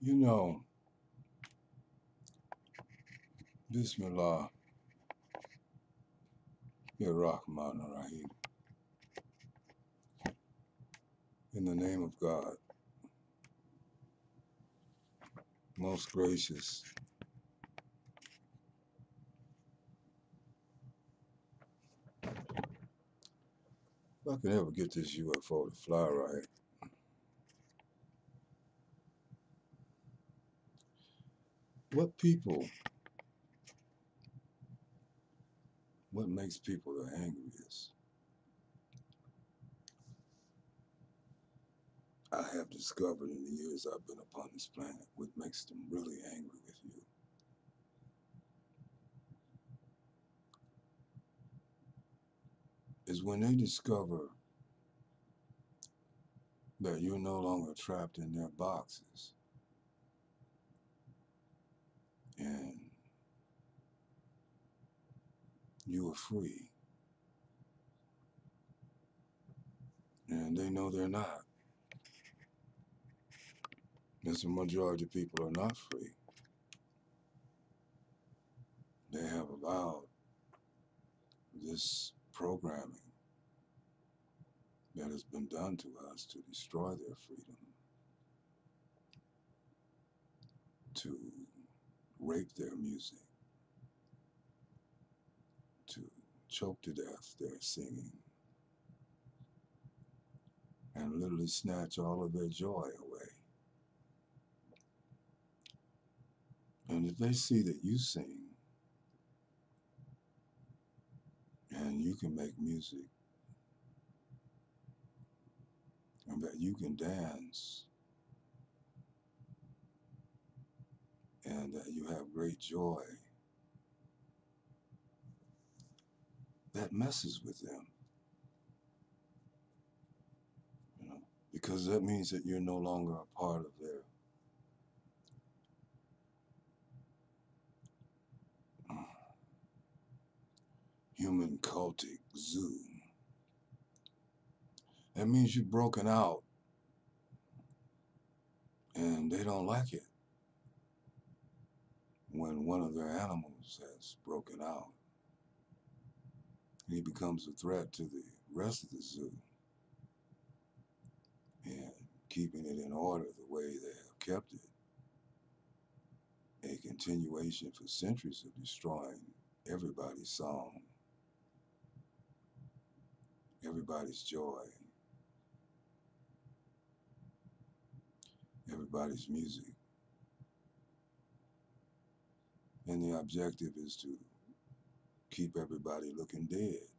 You know, Bismillah, Rahman Rahim. In the name of God, most gracious. If I can ever get this UFO to fly right. What makes people the angriest? I have discovered in the years I've been upon this planet what makes them really angry with you is when they discover that you're no longer trapped in their boxes and you are free. And they know they're not. Because the majority of people are not free. They have allowed this programming that has been done to us to destroy their freedom, to rape their music, to choke to death their singing, and literally snatch all of their joy away. And if they see that you sing and you can make music and that you can dance and that you have great joy, that messes with them, you know, because that means that you're no longer a part of their human cultic zoo. That means you've broken out and they don't like it when one of their animals has broken out. He becomes a threat to the rest of the zoo and keeping it in order the way they have kept it. A continuation for centuries of destroying everybody's song, everybody's joy, everybody's music. And the objective is to keep everybody looking dead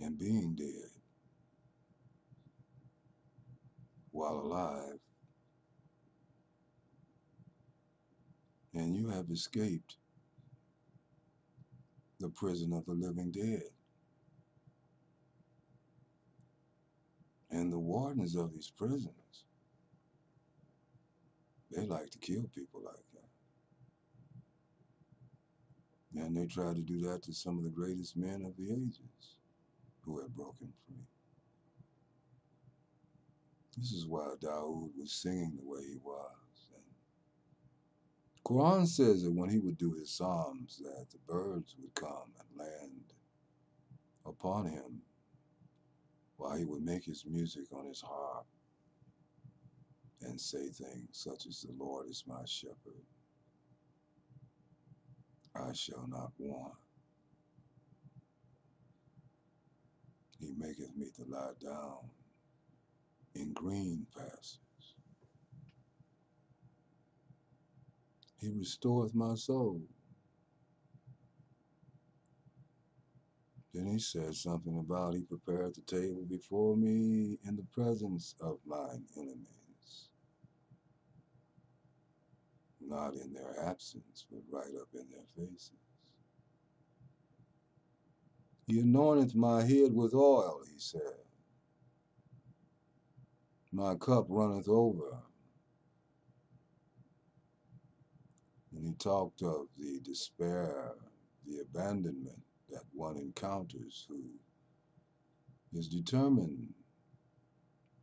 and being dead while alive. And you have escaped the prison of the living dead. And the wardens of these prisons, they like to kill people like that. And they try to do that to some of the greatest men of the ages who have broken free. This is why Dawood was singing the way he was. And Quran says that when he would do his psalms, that the birds would come and land upon him while he would make his music on his harp and say things such as, "The Lord is my shepherd, I shall not want. He maketh me to lie down in green pastures. He restoreth my soul." Then he said something about he prepared the table before me in the presence of mine enemies. Not in their absence, but right up in their faces. He anointeth my head with oil, he said. My cup runneth over. And he talked of the despair, the abandonment that one encounters who is determined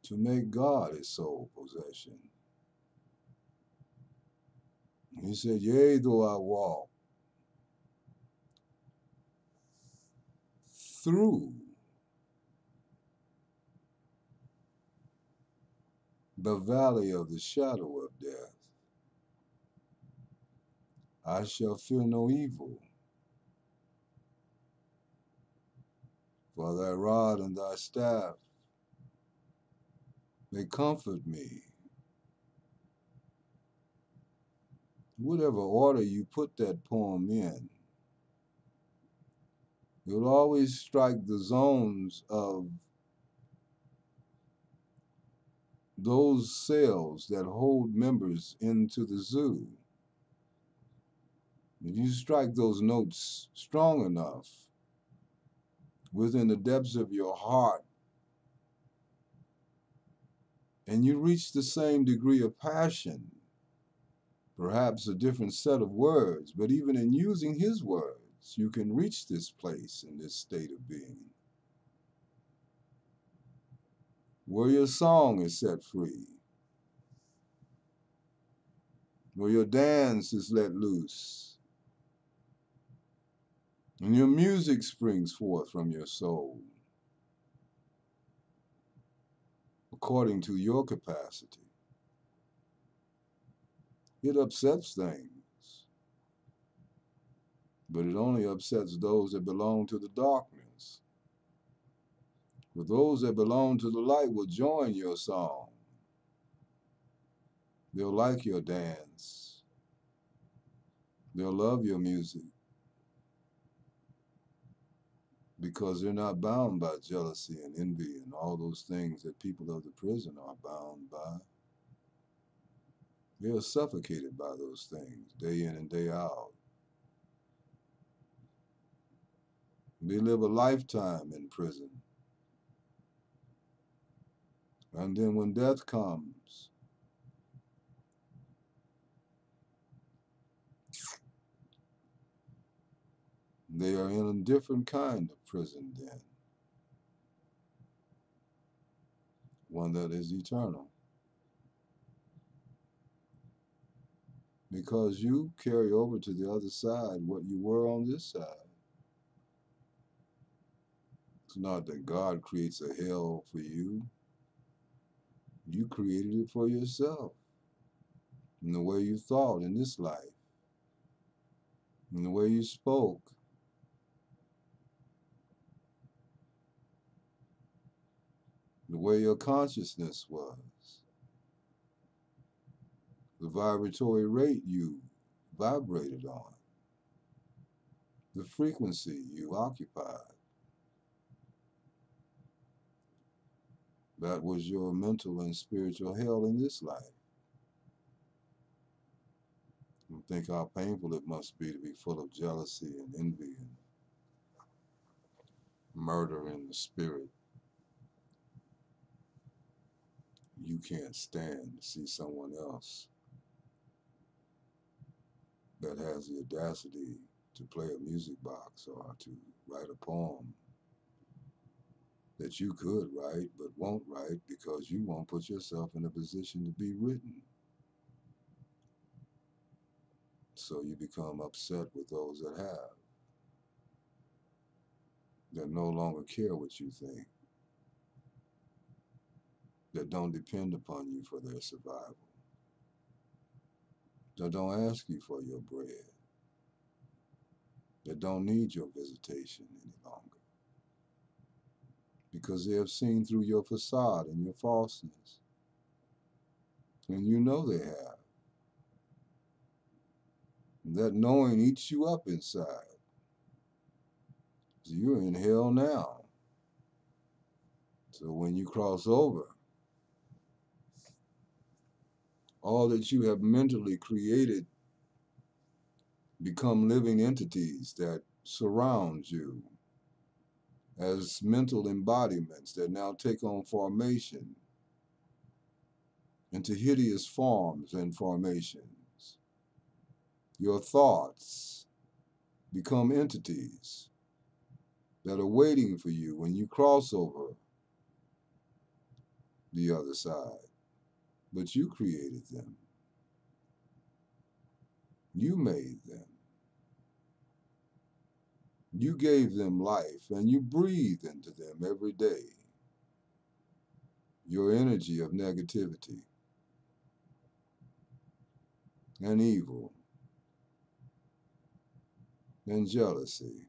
to make God his sole possession He said, yea, though I walk through the valley of the shadow of death, I shall fear no evil, for thy rod and thy staff, they comfort me. Whatever order you put that poem in, you'll always strike the zones of those cells that hold members into the zoo. If you strike those notes strong enough within the depths of your heart, and you reach the same degree of passion, perhaps a different set of words, but even in using his words, you can reach this place in this state of being, where your song is set free, where your dance is let loose, and your music springs forth from your soul, according to your capacity. It upsets things, but it only upsets those that belong to the darkness. For those that belong to the light will join your song. They'll like your dance. They'll love your music, because they're not bound by jealousy and envy and all those things that people of the prison are bound by. They are suffocated by those things day in and day out. They live a lifetime in prison. And then when death comes, they are in a different kind of prison then, one that is eternal. Because you carry over to the other side what you were on this side. It's not that God creates a hell for you. You created it for yourself in the way you thought in this life, in the way you spoke, the way your consciousness was, the vibratory rate you vibrated on, the frequency you occupied. That was your mental and spiritual hell in this life. And think how painful it must be to be full of jealousy and envy and murder in the spirit. You can't stand to see someone else that has the audacity to play a music box or to write a poem that you could write but won't write because you won't put yourself in a position to be written. So you become upset with those that have, that no longer care what you think, that don't depend upon you for their survival, that don't ask you for your bread, that don't need your visitation any longer, because they have seen through your facade and your falseness. And you know they have. And that knowing eats you up inside. So you're in hell now. So when you cross over, all that you have mentally created become living entities that surround you as mental embodiments that now take on formation into hideous forms and formations. Your thoughts become entities that are waiting for you when you cross over the other side. But you created them. You made them. You gave them life and you breathe into them every day. Your energy of negativity and evil and jealousy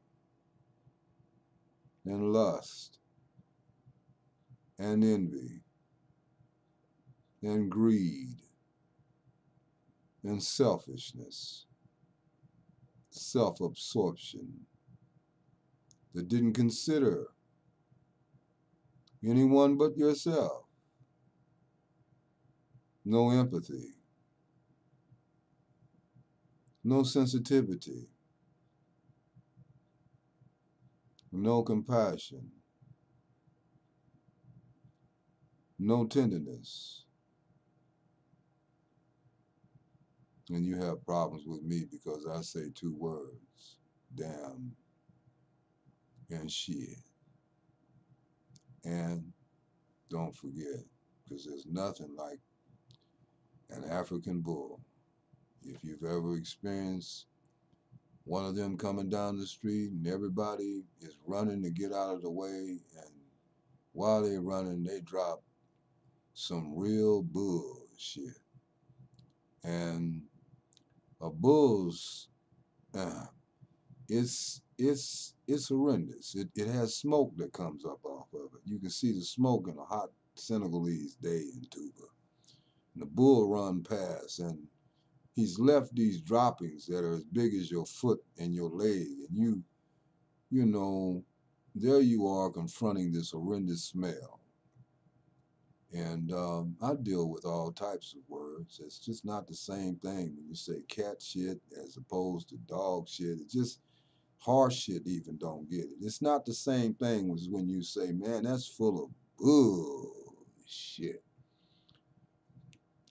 and lust and envy and greed and selfishness, self-absorption that didn't consider anyone but yourself. No empathy, no sensitivity, no compassion, no tenderness. And you have problems with me because I say two words, damn and shit. And don't forget, because there's nothing like an African bull. If you've ever experienced one of them coming down the street and everybody is running to get out of the way, and while they're running, they drop some real bullshit. And a bull's, it's horrendous. It has smoke that comes up off of it. You can see the smoke in a hot Senegalese day in Tuba. And the bull run past, and he's left these droppings that are as big as your foot and your leg, and you know, there you are confronting this horrendous smell. And I deal with all types of words. It's just not the same thing when you say cat shit as opposed to dog shit. It just harsh shit even don't get it. It's not the same thing as when you say, man, that's full of bullshit.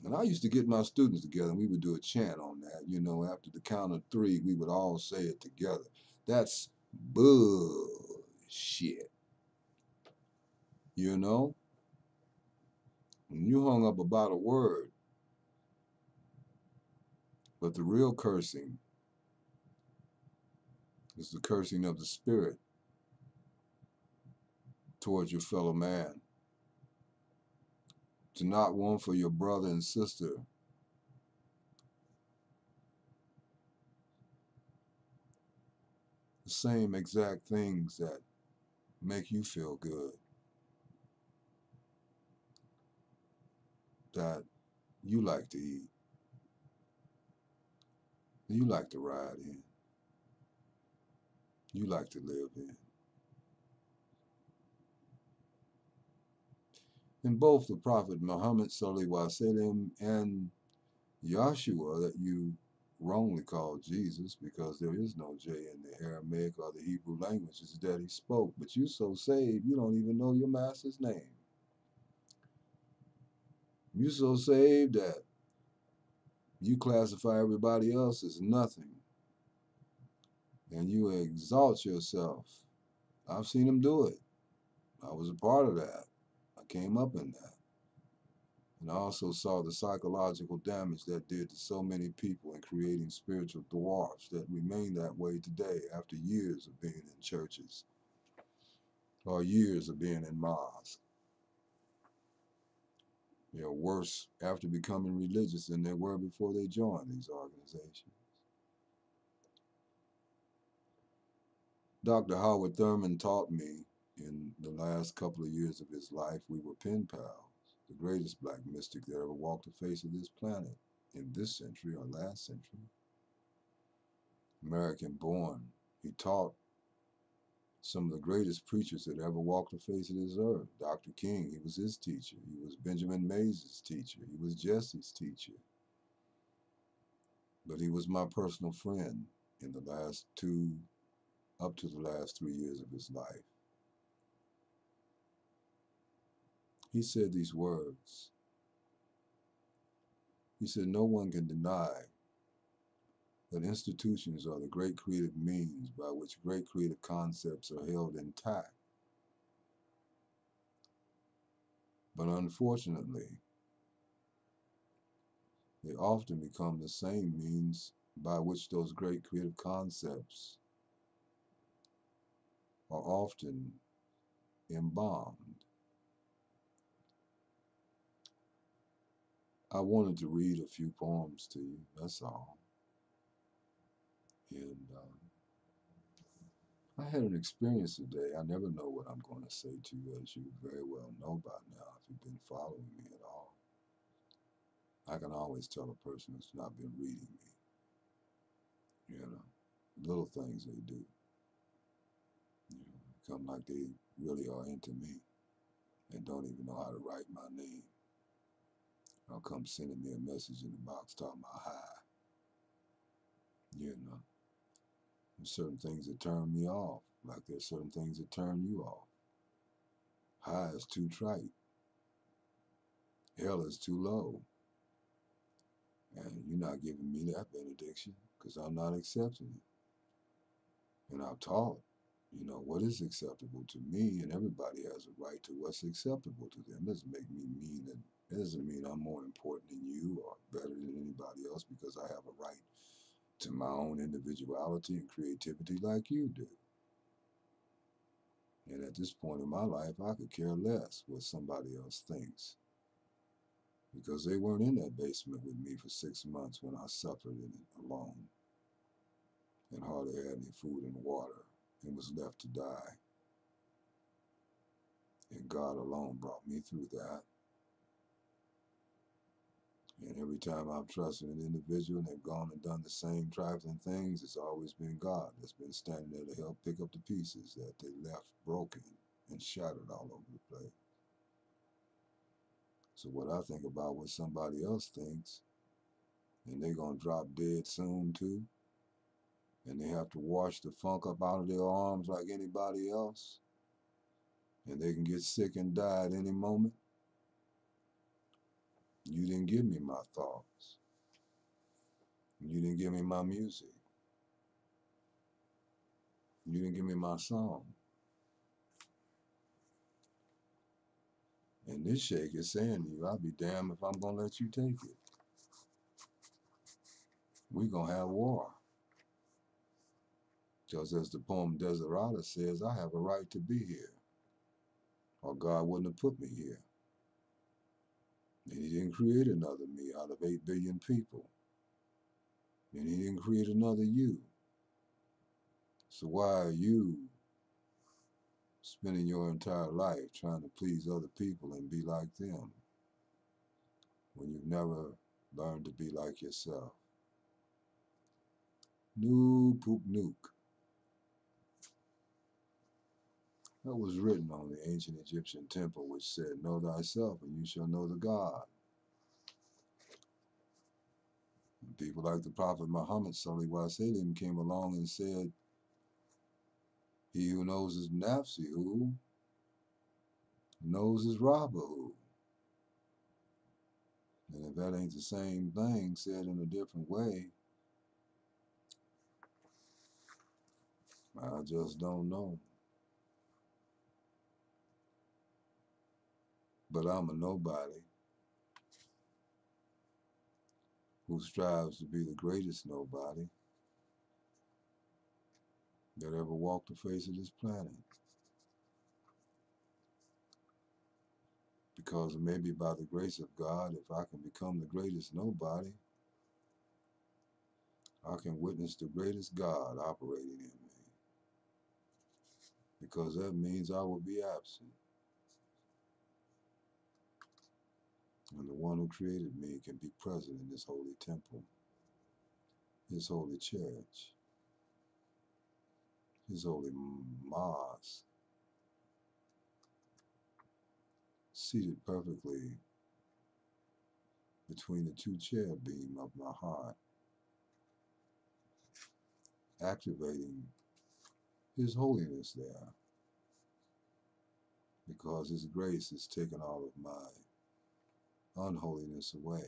And I used to get my students together and we would do a chant on that. You know, after the count of three, we would all say it together. That's bullshit. You know? And you hung up about a word. But the real cursing is the cursing of the spirit towards your fellow man. To not want for your brother and sister the same exact things that make you feel good, that you like to eat, you like to ride in, you like to live in. And both the Prophet Muhammad Sallallahu Alaihi Wasallam and Yahshua, that you wrongly call Jesus because there is no J in the Aramaic or the Hebrew languages that he spoke, but you so saved you don't even know your master's name. You so saved that you classify everybody else as nothing and you exalt yourself. I've seen him do it. I was a part of that. I came up in that. And I also saw the psychological damage that did to so many people in creating spiritual dwarfs that remain that way today after years of being in churches or years of being in mosques. They're worse after becoming religious than they were before they joined these organizations. Dr. Howard Thurman taught me in the last couple of years of his life, we were pen pals, the greatest black mystic that ever walked the face of this planet in this century or last century. American born. He taught some of the greatest preachers that ever walked the face of this earth. Dr. King, he was his teacher. He was Benjamin Mays' teacher. He was Jesse's teacher. But he was my personal friend in the last up to the last 3 years of his life. He said these words. He said, no one can deny that institutions are the great creative means by which great creative concepts are held intact. But unfortunately, they often become the same means by which those great creative concepts are often embalmed. I wanted to read a few poems to you, that's all. And I had an experience today. I never know what I'm going to say to you, as you very well know by now, if you've been following me at all. I can always tell a person who's not been reading me, you know, little things they do, come like they really are into me and don't even know how to write my name. I'll come sending me a message in the box talking about hi, you know. There's certain things that turn me off, like there's certain things that turn you off. High is too trite. Hell is too low. And you're not giving me that benediction because I'm not accepting it. And I've taught, what is acceptable to me, and everybody has a right to what's acceptable to them. It doesn't make me mean that. It doesn't mean I'm more important than you or better than anybody else because I have a right to my own individuality and creativity like you do. And at this point in my life, I could care less what somebody else thinks because they weren't in that basement with me for 6 months when I suffered in it alone and hardly had any food and water and was left to die. And God alone brought me through that. And every time I've trusted an individual and they've gone and done the same trifling things, it's always been God that's been standing there to help pick up the pieces that they left broken and shattered all over the place. So what I think about what somebody else thinks, and they're going to drop dead soon too, and they have to wash the funk up out of their arms like anybody else, and they can get sick and die at any moment. You didn't give me my thoughts. You didn't give me my music. You didn't give me my song. And this shake is saying to you, I'll be damned if I'm going to let you take it. We're going to have war. Because as the poem Desirata says, I have a right to be here. Or God wouldn't have put me here. And he didn't create another me out of 8 billion people. And he didn't create another you. So why are you spending your entire life trying to please other people and be like them when you've never learned to be like yourself? New poop nuke. That was written on the ancient Egyptian temple, which said, know thyself and you shall know the God. And people like the Prophet Muhammad Sallallahu Alaihi Wasallam came along and said, he who knows his nafsi who knows his Rabba who. And if that ain't the same thing said in a different way, I just don't know. But I'm a nobody who strives to be the greatest nobody that ever walked the face of this planet. Because maybe by the grace of God, if I can become the greatest nobody, I can witness the greatest God operating in me. Because that means I will be absent. And the one who created me can be present in this holy temple, his holy church, his holy mosque, seated perfectly between the two chair beam of my heart, activating his holiness there, because his grace has taken all of my unholiness away.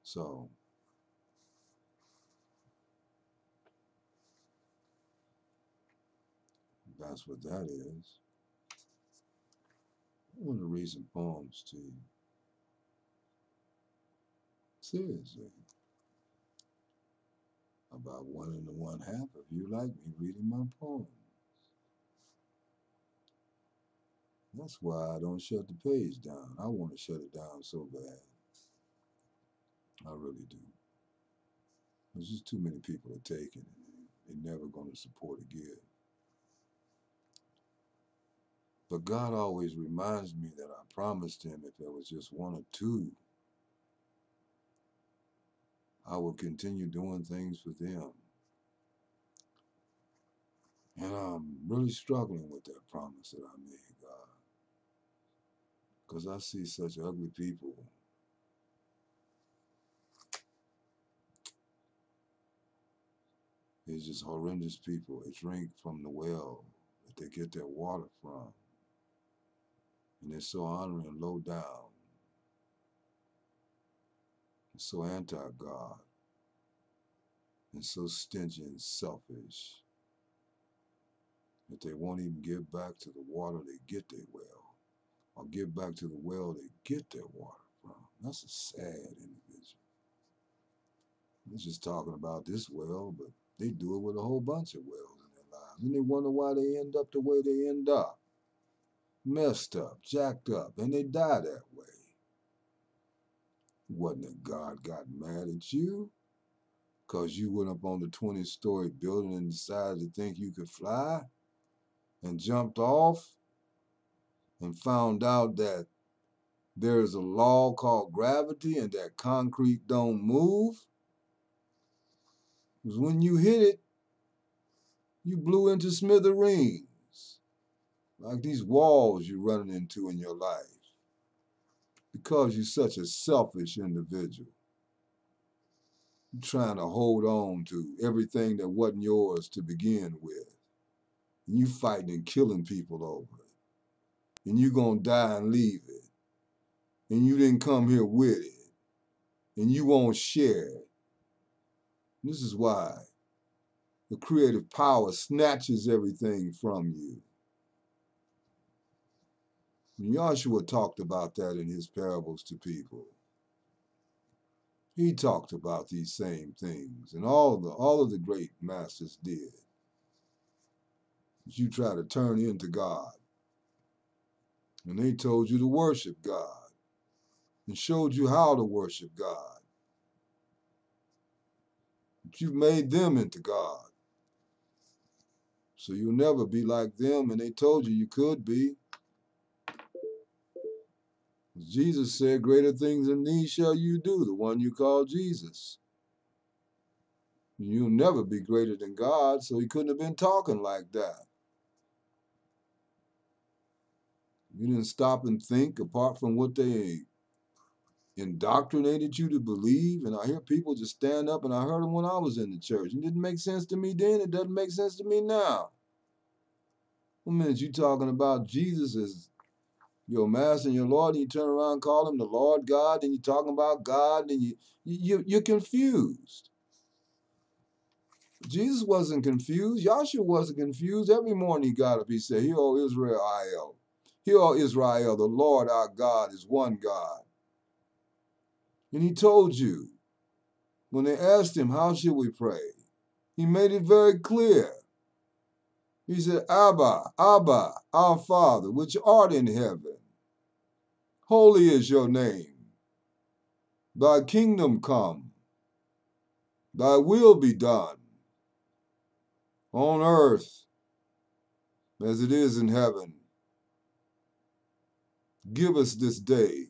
So, that's what that is. I want to read some poems to you. Seriously. About 1 1/2 of you like me reading my poems. That's why I don't shut the page down. I want to shut it down so bad. I really do. There's just too many people are taking it. They're never going to support or give. But God always reminds me that I promised him if there was just one or two, I will continue doing things for them. And I'm really struggling with that promise that I made, God. Because I see such ugly people. It's just horrendous people. They drink from the well that they get their water from. And they're so honoring and low down. And so anti-God. And so stingy and selfish that they won't even give back to the water they get their well, or give back to the well they get their water from. That's a sad individual. We're just talking about this well, but they do it with a whole bunch of wells in their lives. And they wonder why they end up the way they end up. Messed up, jacked up, and they die that way. Wasn't that God got mad at you because you went up on the 20-story building and decided to think you could fly and jumped off and found out that there's a law called gravity and that concrete don't move? Because when you hit it, you blew into smithereens, like these walls you're running into in your life, because you're such a selfish individual. You're trying to hold on to everything that wasn't yours to begin with. And you fighting and killing people over it. And you're going to die and leave it. And you didn't come here with it. And you won't share it. This is why the creative power snatches everything from you. And Yahshua talked about that in his parables to people. He talked about these same things, and all of the great masters did. You try to turn into God, and they told you to worship God, and showed you how to worship God. But you've made them into God, so you'll never be like them, and they told you you could be. Jesus said, greater things than these shall you do, the one you call Jesus. You'll never be greater than God, so he couldn't have been talking like that. You didn't stop and think apart from what they indoctrinated you to believe. And I hear people just stand up, and I heard them when I was in the church. It didn't make sense to me then. It doesn't make sense to me now. One minute you talking about Jesus as your master and your Lord, and you turn around and call him the Lord God, and you're talking about God, and you're confused. Jesus wasn't confused. Yahshua wasn't confused. Every morning he got up, he said, Hear, O Israel. Hear, O Israel, the Lord our God is one God. And he told you, when they asked him, how should we pray? He made it very clear. He said, Abba, Abba, our Father, which art in heaven, holy is your name. Thy kingdom come, thy will be done, on earth as it is in heaven. Give us this day,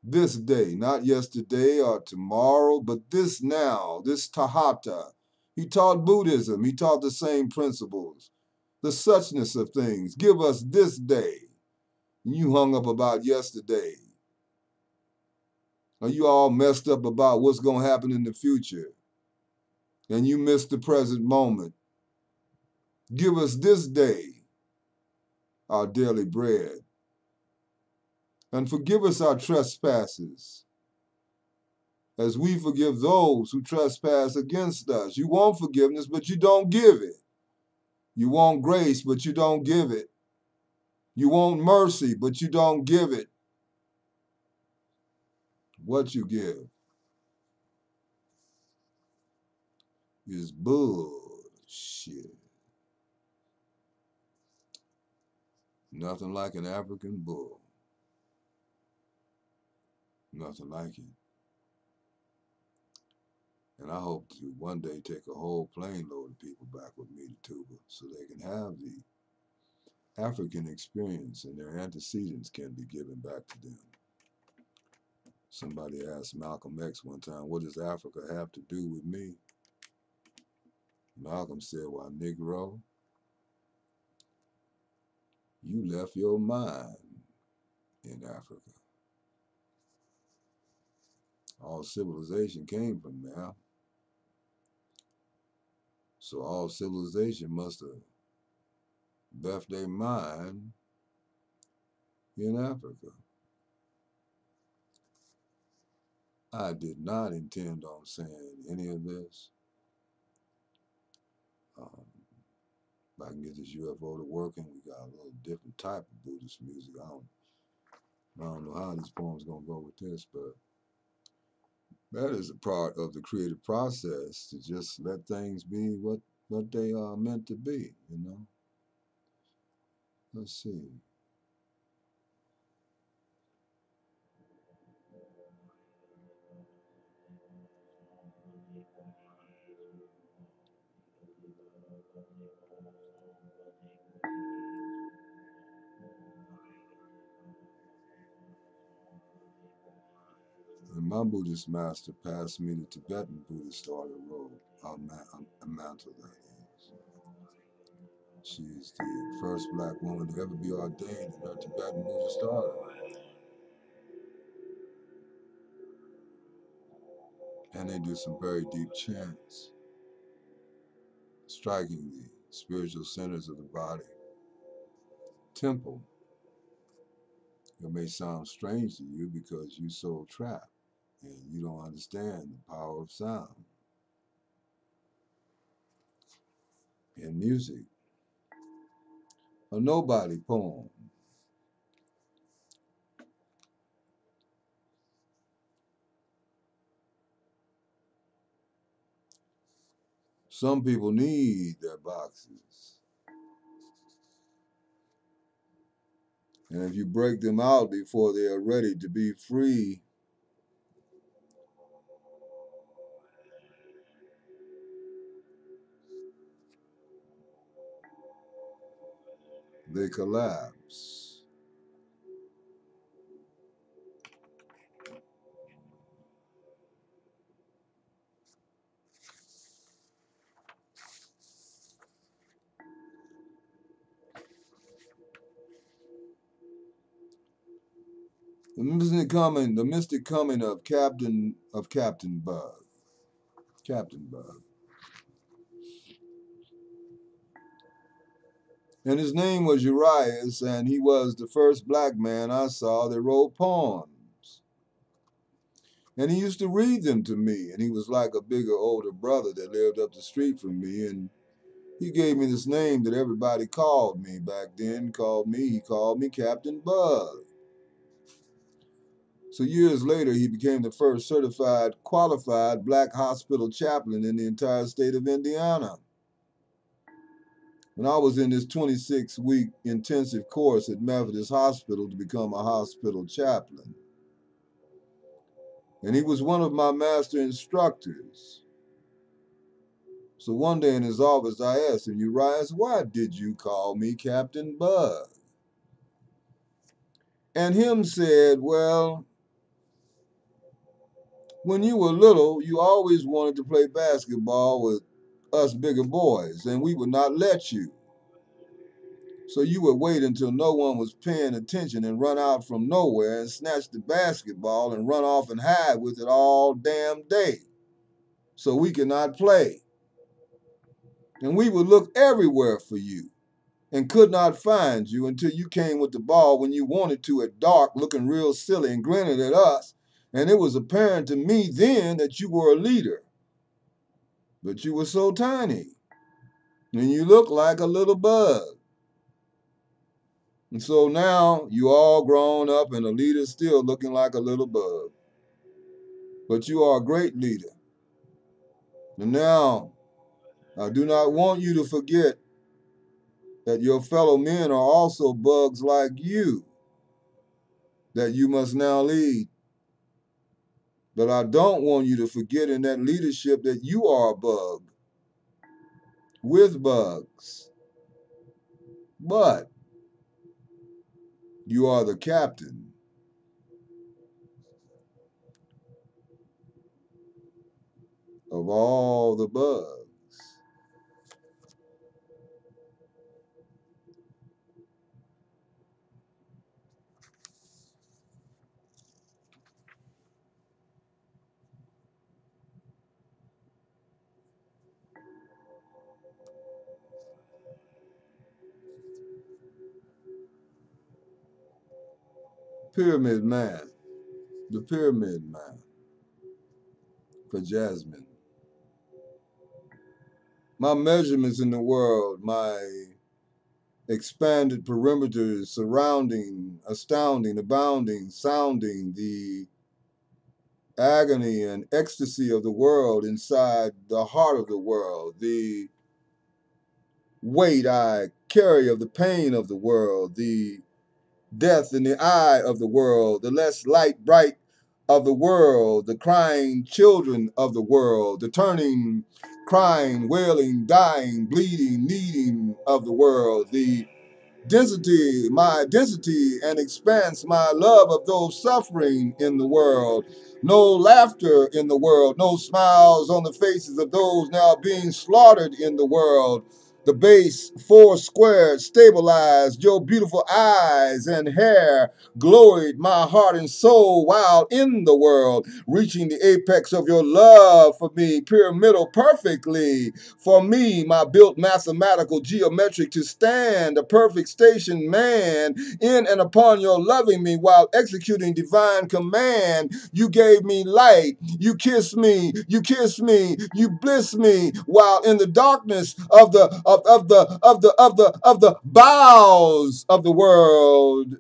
not yesterday or tomorrow, but this now, this tahata. He taught Buddhism. He taught the same principles, the suchness of things. Give us this day. And you hung up about yesterday. Or you all messed up about what's going to happen in the future. And you missed the present moment. Give us this day our daily bread. And forgive us our trespasses, as we forgive those who trespass against us. You want forgiveness, but you don't give it. You want grace, but you don't give it. You want mercy, but you don't give it. What you give is bullshit. Nothing like an African bull. Nothing like it. And I hope to one day take a whole plane load of people back with me to Tuba so they can have the African experience and their antecedents can be given back to them. Somebody asked Malcolm X one time, what does Africa have to do with me? Malcolm said, why, Negro, you left your mind in Africa. All civilization came from there. So all civilization must have left their mind in Africa. I did not intend on saying any of this. If I can get this UFO to working, we got a little different type of Buddhist music. I don't know how these poems are going to go with this, but that is a part of the creative process to just let things be what they are meant to be, you know? Let's see. And my Buddhist master passed me the Tibetan Buddhist order robe, a mantle that is. She's the first black woman to ever be ordained in her Tibetan Buddhist order. And they do some very deep chants, striking the spiritual centers of the body. Temple. It may sound strange to you because you're so trapped and you don't understand the power of sound. And music. A nobody poem. Some people need their boxes. And if you break them out before they are ready to be free, they collapse. The mystic coming of Captain Bug. Captain Bug. And his name was Urias, and he was the first black man I saw that wrote poems. And he used to read them to me, and he was like a bigger, older brother that lived up the street from me, and he gave me this name that everybody called me back then, he called me Captain Bug. So years later, he became the first certified, qualified black hospital chaplain in the entire state of Indiana. And I was in this 26-week intensive course at Methodist Hospital to become a hospital chaplain. And he was one of my master instructors. So one day in his office, I asked him, Urias, why did you call me Captain Bug? And him said, well, when you were little, you always wanted to play basketball with us bigger boys, and we would not let you. So you would wait until no one was paying attention and run out from nowhere and snatch the basketball and run off and hide with it all damn day so we could not play. And we would look everywhere for you and could not find you until you came with the ball when you wanted to at dark, looking real silly and grinning at us. And it was apparent to me then that you were a leader. But you were so tiny and you looked like a little bug. And so now you all grown up and the leader still looking like a little bug. But you are a great leader. And now I do not want you to forget that your fellow men are also bugs like you, that you must now lead. But I don't want you to forget in that leadership that you are a bug with bugs. But you are the captain of all the bugs. Pyramid Man, the Pyramid Man for Jasmine. My measurements in the world, my expanded perimeters surrounding, astounding, abounding, sounding the agony and ecstasy of the world inside the heart of the world, the weight I carry of the pain of the world, the death in the eye of the world, the less light bright of the world, the crying children of the world, the turning, crying, wailing, dying, bleeding, needing of the world, the density, my density and expanse, my love of those suffering in the world. No laughter in the world, no smiles on the faces of those now being slaughtered in the world. The base, four squared, stabilized your beautiful eyes and hair, gloried my heart and soul while in the world, reaching the apex of your love for me, pyramidal perfectly. For me, my built mathematical geometric to stand, a perfect station man, in and upon your loving me while executing divine command. You gave me light, you kissed me, you bliss me, while in the darkness of the bowels of the world.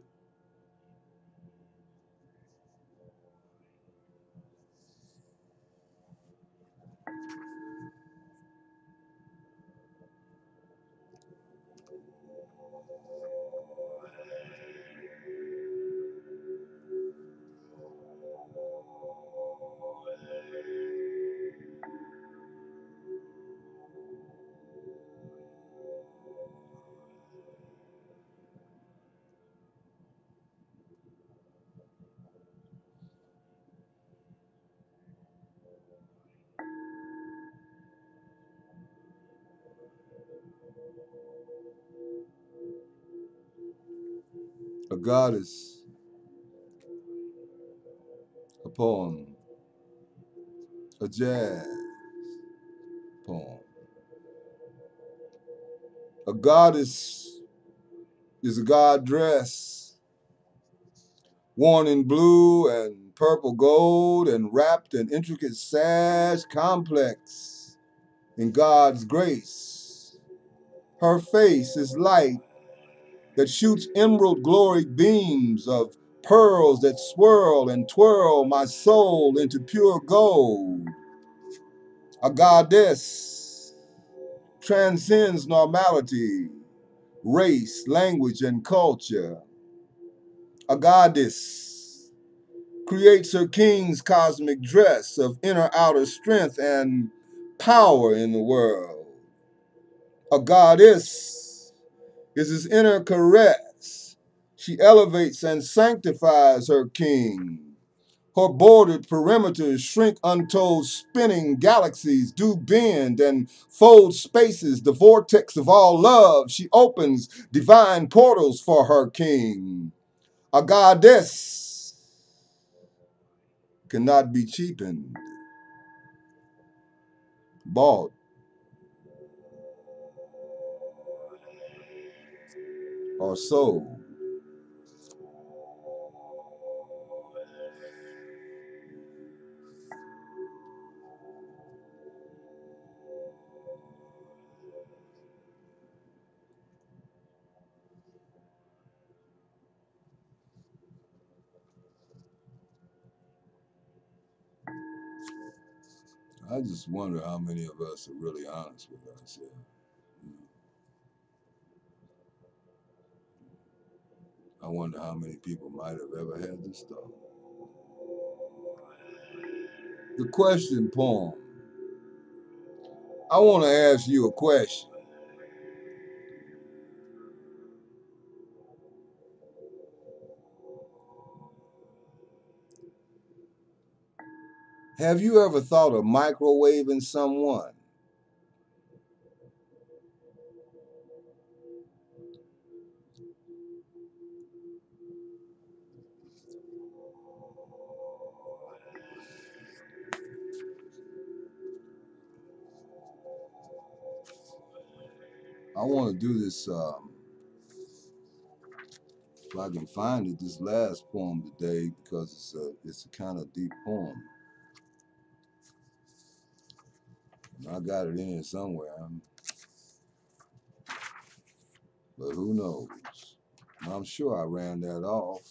A goddess, a poem, a jazz poem. A goddess is a god dress, worn in blue and purple gold and wrapped in intricate sash, complex in God's grace. Her face is light that shoots emerald glory beams of pearls that swirl and twirl my soul into pure gold. A goddess transcends normality, race, language, and culture. A goddess creates her king's cosmic dress of inner outer strength and power in the world. A goddess is his inner caress. She elevates and sanctifies her king. Her bordered perimeters shrink untold spinning galaxies do bend and fold spaces, the vortex of all love. She opens divine portals for her king. A goddess cannot be cheapened, bought, or sold. I just wonder how many of us are really honest with ourselves. You know? I wonder how many people might have ever had this thought. The question poem. I want to ask you a question. Have you ever thought of microwaving someone? I want to do this, if I can find it, this last poem today, because it's a kind of deep poem. I got it in here somewhere, but who knows? I'm sure I ran that off.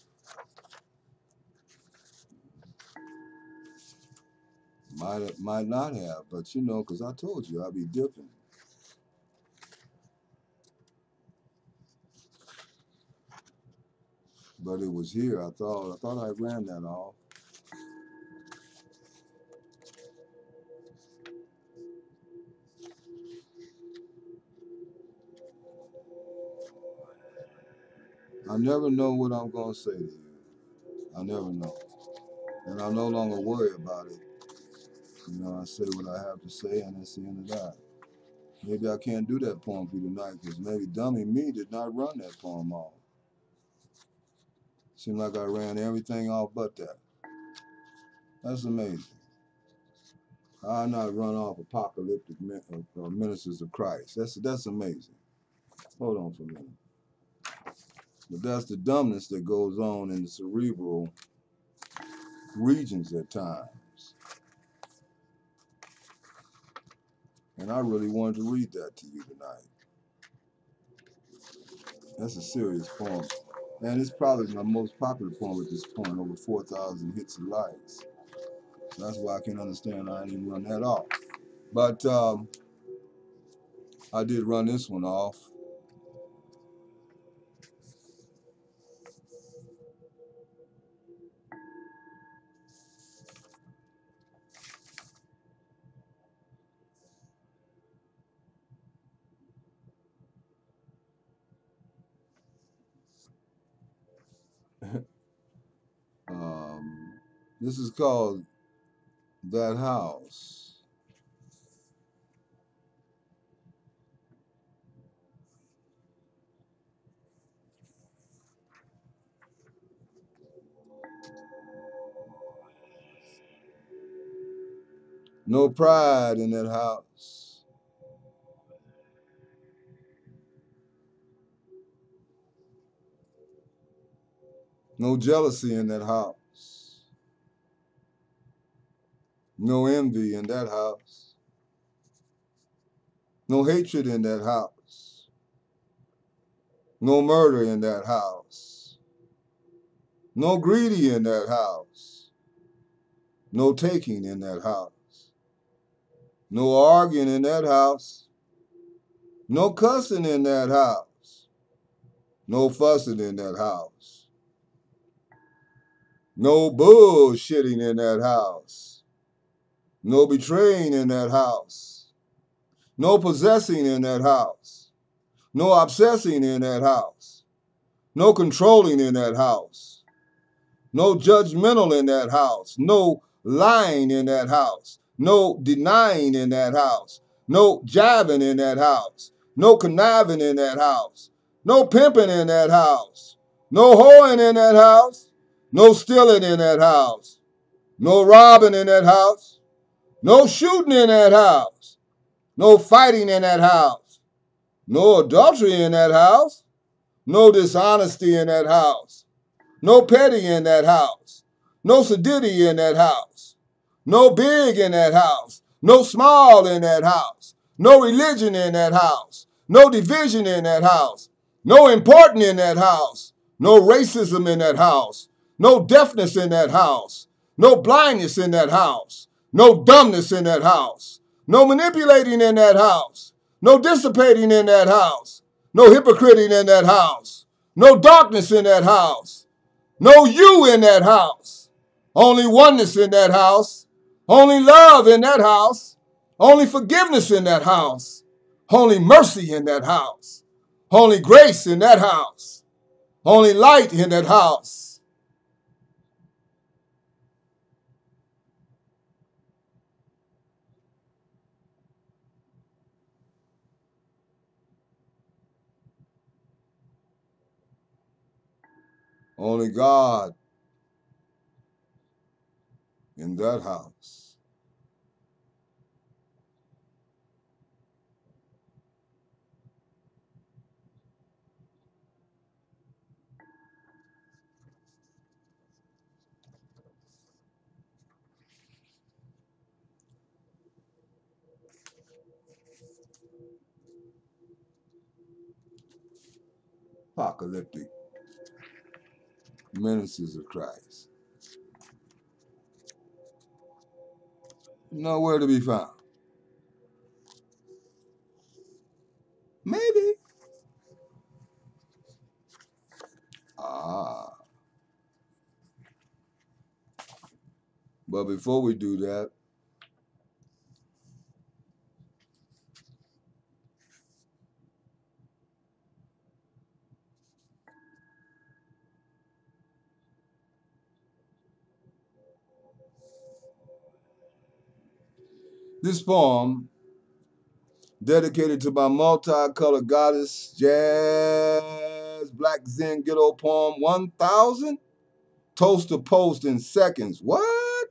Might not have, but you know, because I told you I'd be dipping. But it was here. I thought I ran that off. I never know what I'm gonna say to you. I never know, and I no longer worry about it. You know, I say what I have to say, and that's the end of that. Maybe I can't do that poem for you tonight because maybe Dummy Me did not run that poem off. Seemed like I ran everything off but that. That's amazing. I not run off Apocalyptic Ministers of Christ. That's amazing. Hold on for a minute. But that's the dumbness that goes on in the cerebral regions at times. And I really wanted to read that to you tonight. That's a serious poem. And it's probably my most popular poem at this point, over 4,000 hits and likes. So that's why I can understand I didn't run that off. But I did run this one off. This is called That House. No pride in that house. No jealousy in that house. No envy in that house. No hatred in that house. No murder in that house. No greedy in that house. No taking in that house. No arguing in that house. No cussing in that house. No fussing in that house. No bullshitting in that house. No betraying in that house. No possessing in that house. No obsessing in that house. No controlling in that house. No judgmental in that house. No lying in that house. No denying in that house. No jiving in that house. No conniving in that house. No pimping in that house. No hoeing in that house. No stealing in that house. No robbing in that house. No shooting in that house. No fighting in that house. No adultery in that house. No dishonesty in that house. No petty in that house. No sedity in that house. No big in that house. No small in that house. No religion in that house. No division in that house. No important in that house. No racism in that house. No deafness in that house. No blindness in that house. No dumbness in that house. No manipulating in that house. No dissipating in that house. No hypocriting in that house. No darkness in that house. No you in that house. Only oneness in that house. Only love in that house. Only forgiveness in that house. Only mercy in that house. Only grace in that house. Only light in that house. Only God in that house. Apocalyptic ministers of Christ. Nowhere to be found. Maybe. Ah. But before we do that, this poem, dedicated to my multicolored goddess, Jazz Black Zen Ghetto Poem 1000, toast to post in seconds. What?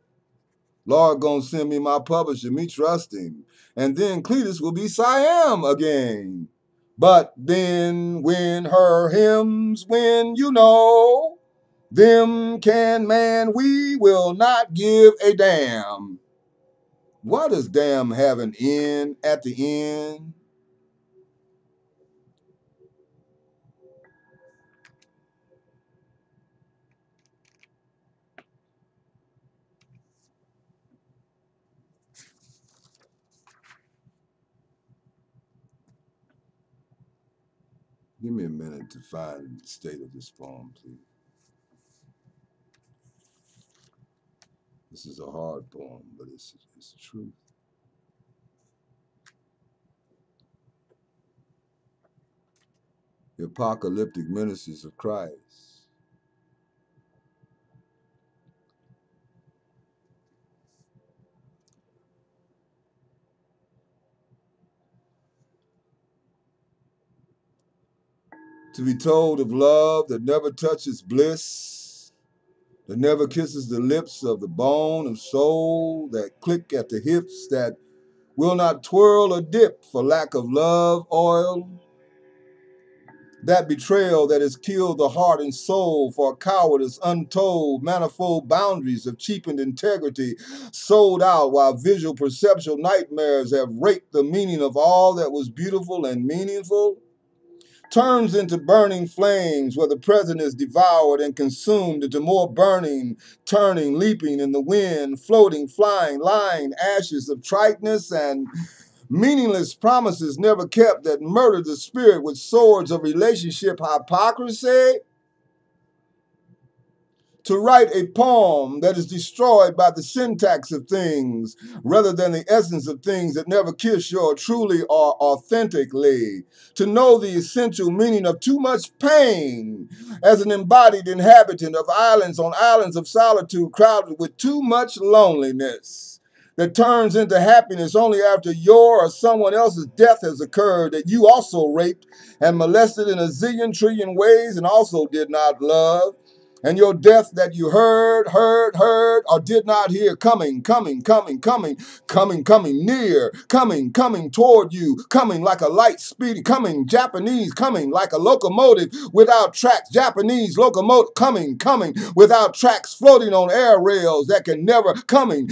Lord gonna send me my publisher, me trust him. And then Cletus will be Siam again. But then when her hymns win, you know, them can man, we will not give a damn. Why does damn have an N at the end? Give me a minute to find the state of this poem, please. This is a hard poem, but it's truth. The Apocalyptic Ministers of Christ. To be told of love that never touches bliss, that never kisses the lips of the bone of soul, that click at the hips, that will not twirl or dip for lack of love oil, that betrayal that has killed the heart and soul for cowardice untold, manifold boundaries of cheapened integrity, sold out while visual perceptual nightmares have raped the meaning of all that was beautiful and meaningful, turns into burning flames where the present is devoured and consumed into more burning, turning, leaping in the wind, floating, flying, lying ashes of triteness and meaningless promises never kept that murdered the spirit with swords of relationship hypocrisy. To write a poem that is destroyed by the syntax of things rather than the essence of things that never kiss your truly or authentically. To know the essential meaning of too much pain as an embodied inhabitant of islands on islands of solitude crowded with too much loneliness that turns into happiness only after your or someone else's death has occurred that you also raped and molested in a zillion trillion ways and also did not love. And your death that you heard, or did not hear, coming near, coming toward you, coming like a light speedy, coming Japanese, coming like a locomotive without tracks, Japanese locomotive, coming without tracks, floating on air rails that can never, coming,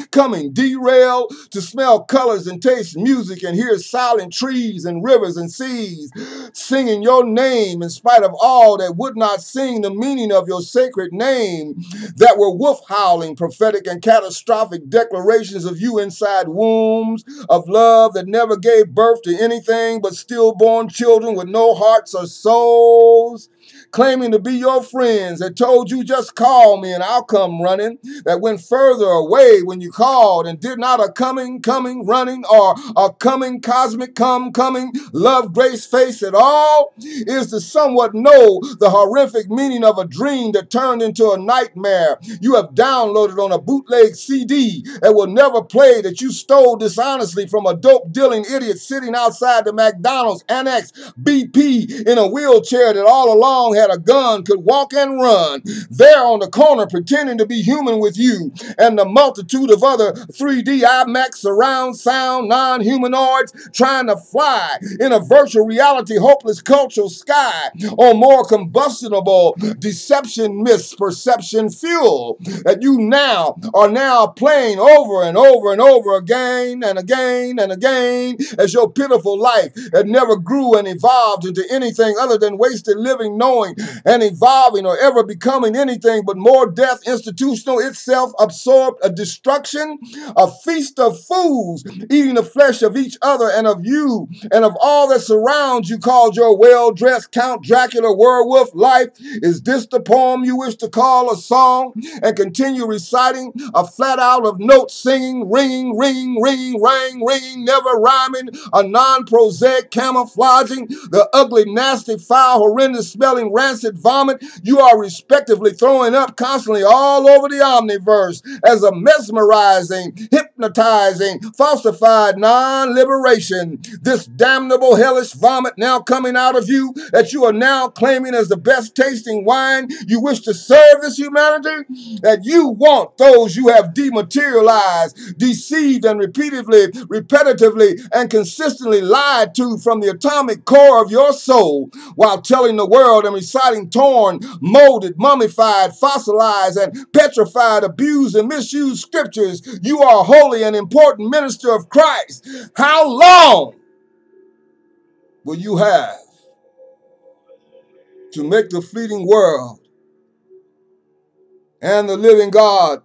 derail, to smell colors and taste music and hear silent trees and rivers and seas, singing your name in spite of all that would not sing the meaning of your sacred sacred name that were wolf howling, prophetic and catastrophic declarations of you inside wombs of love that never gave birth to anything but stillborn children with no hearts or souls, claiming to be your friends that told you just call me and I'll come running, that went further away when you called and did not a coming, running, or a coming, cosmic, coming, love, grace, face at all, is to somewhat know the horrific meaning of a dream that turned into a nightmare you have downloaded on a bootleg CD that will never play, that you stole dishonestly from a dope dealing idiot sitting outside the McDonald's Annex BP in a wheelchair that all along had a gun, could walk and run, there on the corner pretending to be human with you and the multitude of other 3D IMAX surround sound non-humanoids trying to fly in a virtual reality hopeless cultural sky on more combustible deception misperception fuel that you are now playing over and over and over again and again and again as your pitiful life that never grew and evolved into anything other than wasted living, knowing and evolving or ever becoming anything but more death, institutional, itself absorbed, a destruction, a feast of fools, eating the flesh of each other and of you and of all that surrounds you, called your well-dressed Count Dracula werewolf life. Is this the poem you wish to call a song and continue reciting a flat out of notes, singing, ringing, ringing, never rhyming, a non-prosaic camouflaging the ugly, nasty, foul, horrendous smelling, rancid vomit you are respectively throwing up constantly all over the omniverse as a mesmerizing, hypnotizing, falsified non-liberation. This damnable hellish vomit now coming out of you that you are now claiming as the best tasting wine you wish to serve this humanity, that you want those you have dematerialized, deceived, and repetitively, and consistently lied to from the atomic core of your soul, while telling the world and reciting torn, molded, mummified, fossilized, and petrified, abused, and misused scriptures. You are a holy and important minister of Christ. How long will you have to make the fleeting world and the living God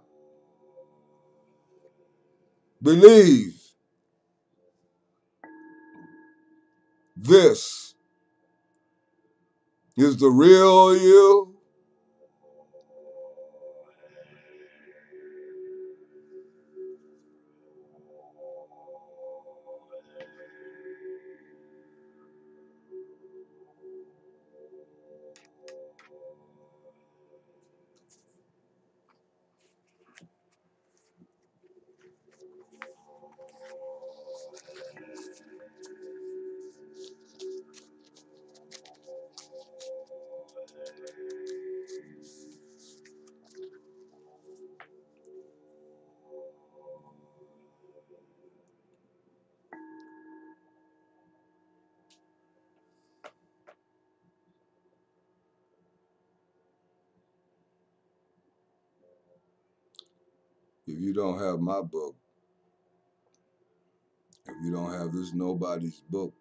believe this is the real you? If you don't have my book, if you don't have this nobody's book,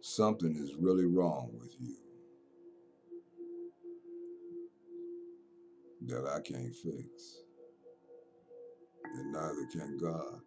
something is really wrong with you that I can't fix, and neither can God.